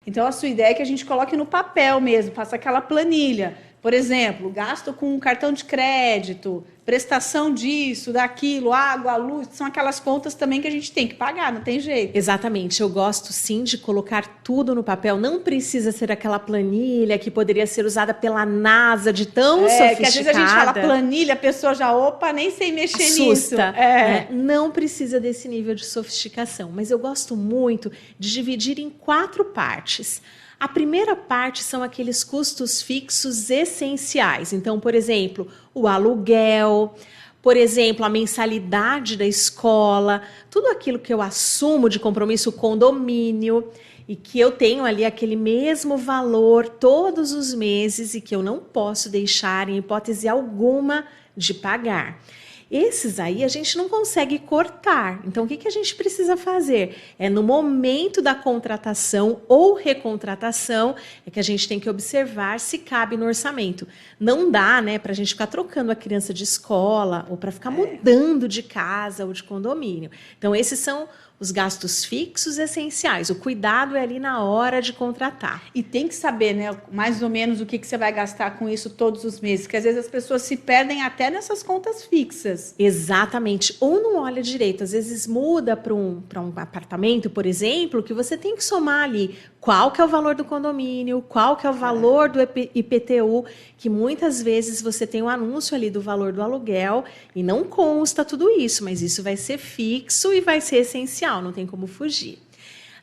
Então, a sua ideia é que a gente coloque no papel mesmo, faça aquela planilha. Por exemplo, gasto com cartão de crédito, prestação disso, daquilo, água, luz, são aquelas contas também que a gente tem que pagar, não tem jeito. Exatamente, eu gosto sim de colocar tudo no papel, não precisa ser aquela planilha que poderia ser usada pela NASA de tão sofisticada. Que às vezes a gente fala planilha, a pessoa já, opa, nem sei mexer nisso. Né? Não precisa desse nível de sofisticação, mas eu gosto muito de dividir em 4 partes. A primeira parte são aqueles custos fixos essenciais. Então, por exemplo, o aluguel, por exemplo, a mensalidade da escola, tudo aquilo que eu assumo de compromisso, o condomínio, e que eu tenho ali aquele mesmo valor todos os meses e que eu não posso deixar, em hipótese alguma, de pagar. Esses aí a gente não consegue cortar. Então, o que a gente precisa fazer? É no momento da contratação ou recontratação, é que a gente tem que observar se cabe no orçamento. Não dá, né, para a gente ficar trocando a criança de escola ou para ficar mudando de casa ou de condomínio. Então, esses são os gastos fixos essenciais. O cuidado é ali na hora de contratar. E tem que saber, né, mais ou menos o que você vai gastar com isso todos os meses, porque às vezes as pessoas se perdem até nessas contas fixas. Exatamente. Ou não olha direito. Às vezes muda para um apartamento, por exemplo, que você tem que somar ali qual que é o valor do condomínio, qual que é o valor do IPTU, que muitas vezes você tem um anúncio ali do valor do aluguel e não consta tudo isso, mas isso vai ser fixo e vai ser essencial, não tem como fugir.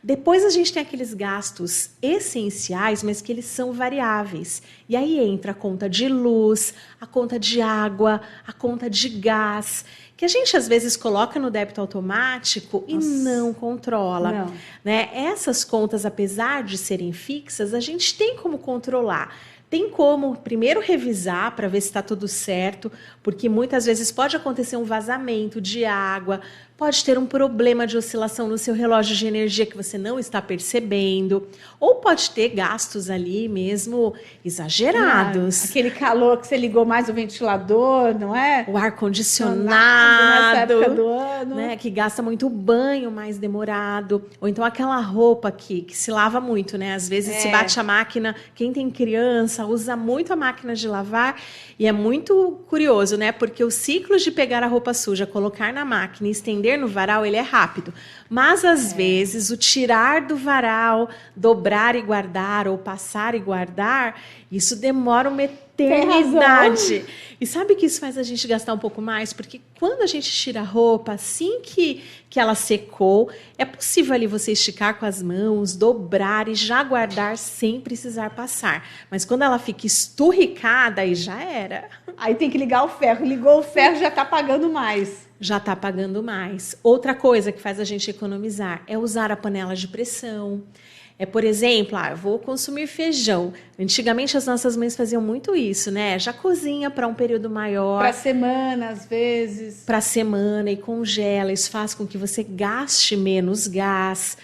Depois a gente tem aqueles gastos essenciais, mas que eles são variáveis. E aí entra a conta de luz, a conta de água, a conta de gás, que a gente às vezes coloca no débito automático e não controla. Não. Né? Essas contas, apesar de serem fixas, a gente tem como controlar. Tem como primeiro revisar para ver se está tudo certo, porque muitas vezes pode acontecer um vazamento de água, pode ter um problema de oscilação no seu relógio de energia que você não está percebendo, ou pode ter gastos ali mesmo exagerados. Aquele calor que você ligou mais o ventilador, não é? O ar-condicionado, nessa época do ano. Né, que gasta muito banho mais demorado, ou então aquela roupa que se lava muito, né? Às vezes se bate a máquina, quem tem criança usa muito a máquina de lavar, e é muito curioso, né? Porque o ciclo de pegar a roupa suja, colocar na máquina e estender no varal, ele é rápido. Mas, às vezes, o tirar do varal, dobrar e guardar, ou passar e guardar, isso demora uma eternidade. E sabe que isso faz a gente gastar um pouco mais? Porque quando a gente tira a roupa, assim que ela secou, é possível ali você esticar com as mãos, dobrar e já guardar sem precisar passar. Mas quando ela fica esturricada, aí já era. Aí tem que ligar o ferro. Ligou o ferro, já está pagando mais. Já está pagando mais. Outra coisa que faz a gente economizar é usar a panela de pressão. Por exemplo, eu vou consumir feijão. Antigamente as nossas mães faziam muito isso, né? Já cozinha para um período maior. Para semana, às vezes. Para semana e congela. Isso faz com que você gaste menos gás.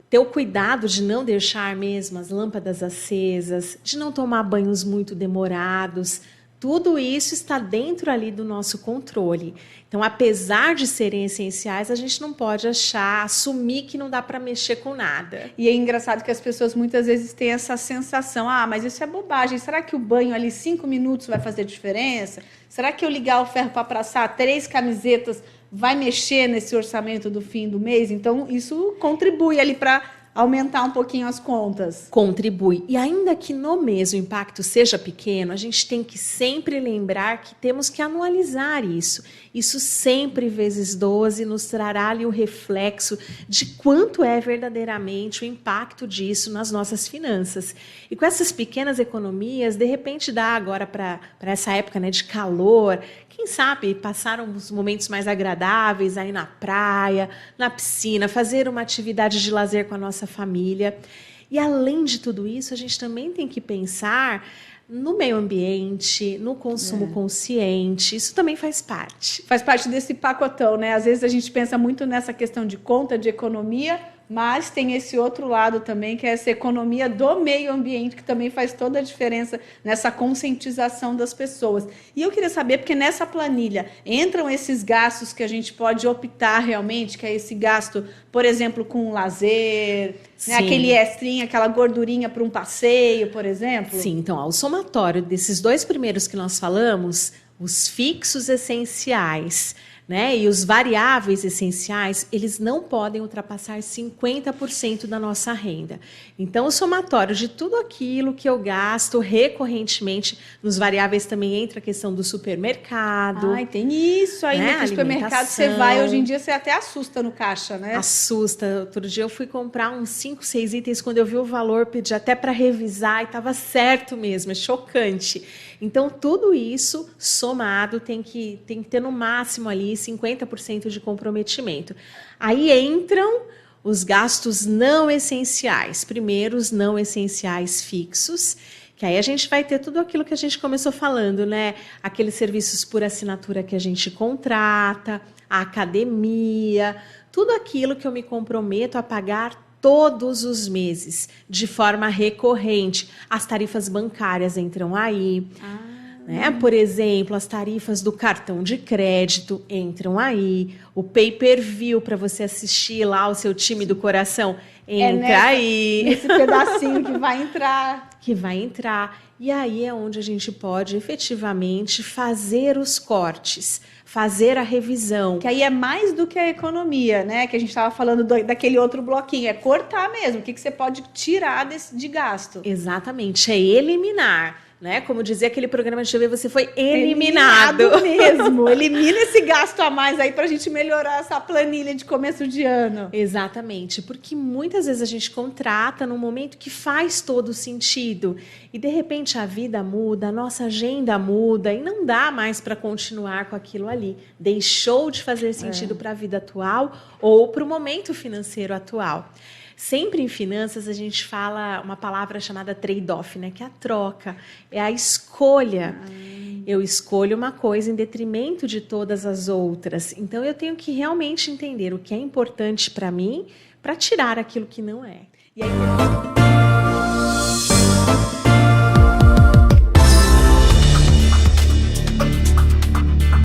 Ter o cuidado de não deixar mesmo as lâmpadas acesas, de não tomar banhos muito demorados. Tudo isso está dentro ali do nosso controle. Então, apesar de serem essenciais, a gente não pode assumir que não dá para mexer com nada. E é engraçado que as pessoas muitas vezes têm essa sensação, mas isso é bobagem, será que o banho ali 5 minutos vai fazer diferença? Será que eu ligar o ferro para passar 3 camisetas vai mexer nesse orçamento do fim do mês? Então, isso contribui ali para aumentar um pouquinho as contas. Contribui. E ainda que no mês o impacto seja pequeno, a gente tem que sempre lembrar que temos que anualizar isso. Isso sempre vezes 12 nos trará ali o reflexo de quanto é verdadeiramente o impacto disso nas nossas finanças. E com essas pequenas economias, de repente dá agora para essa época, né, de calor, quem sabe passar uns momentos mais agradáveis aí na praia, na piscina, fazer uma atividade de lazer com a nossa família. E além de tudo isso, a gente também tem que pensar no meio ambiente, no consumo consciente. Isso também faz parte. Faz parte desse pacotão, né? Às vezes a gente pensa muito nessa questão de conta, de economia, mas tem esse outro lado também, que é essa economia do meio ambiente, que também faz toda a diferença nessa conscientização das pessoas. E eu queria saber, porque nessa planilha entram esses gastos que a gente pode optar realmente, que é esse gasto, por exemplo, com lazer, né, aquele extrinha, aquela gordurinha para um passeio, por exemplo? Sim, então, ao somatório desses dois primeiros que nós falamos, os fixos essenciais, né, e os variáveis essenciais, eles não podem ultrapassar 50% da nossa renda. Então, o somatório de tudo aquilo que eu gasto recorrentemente, nos variáveis também entra a questão do supermercado. Ai, tem isso ainda, né? Que o supermercado você vai, hoje em dia você até assusta no caixa, né? Assusta. Outro dia eu fui comprar uns 5, 6 itens, quando eu vi o valor, pedi até para revisar e estava certo mesmo, é chocante. Então, tudo isso somado tem que ter no máximo ali 50% de comprometimento. Aí entram os gastos não essenciais. Primeiro, os não essenciais fixos, que aí a gente vai ter tudo aquilo que a gente começou falando, né? Aqueles serviços por assinatura que a gente contrata, a academia, tudo aquilo que eu me comprometo a pagar todos os meses, de forma recorrente. As tarifas bancárias entram aí. Né? Por exemplo, as tarifas do cartão de crédito entram aí. O pay-per-view para você assistir lá o seu time do coração entra aí. Nesse pedacinho que vai entrar. Que vai entrar. E aí é onde a gente pode efetivamente fazer os cortes, fazer a revisão. Que aí é mais do que a economia, né? Que a gente estava falando daquele outro bloquinho. É cortar mesmo. O que você pode tirar de gasto. Exatamente. É eliminar. Né? Como dizia aquele programa de TV, você foi eliminado. Mesmo. Elimina esse gasto a mais aí para a gente melhorar essa planilha de começo de ano. Exatamente, porque muitas vezes a gente contrata num momento que faz todo sentido e de repente a vida muda, a nossa agenda muda e não dá mais para continuar com aquilo ali. Deixou de fazer sentido para a vida atual ou para o momento financeiro atual. Sempre em finanças a gente fala uma palavra chamada trade-off, né? Que é a troca, é a escolha. Eu escolho uma coisa em detrimento de todas as outras. Então eu tenho que realmente entender o que é importante para mim para tirar aquilo que não é. E aí,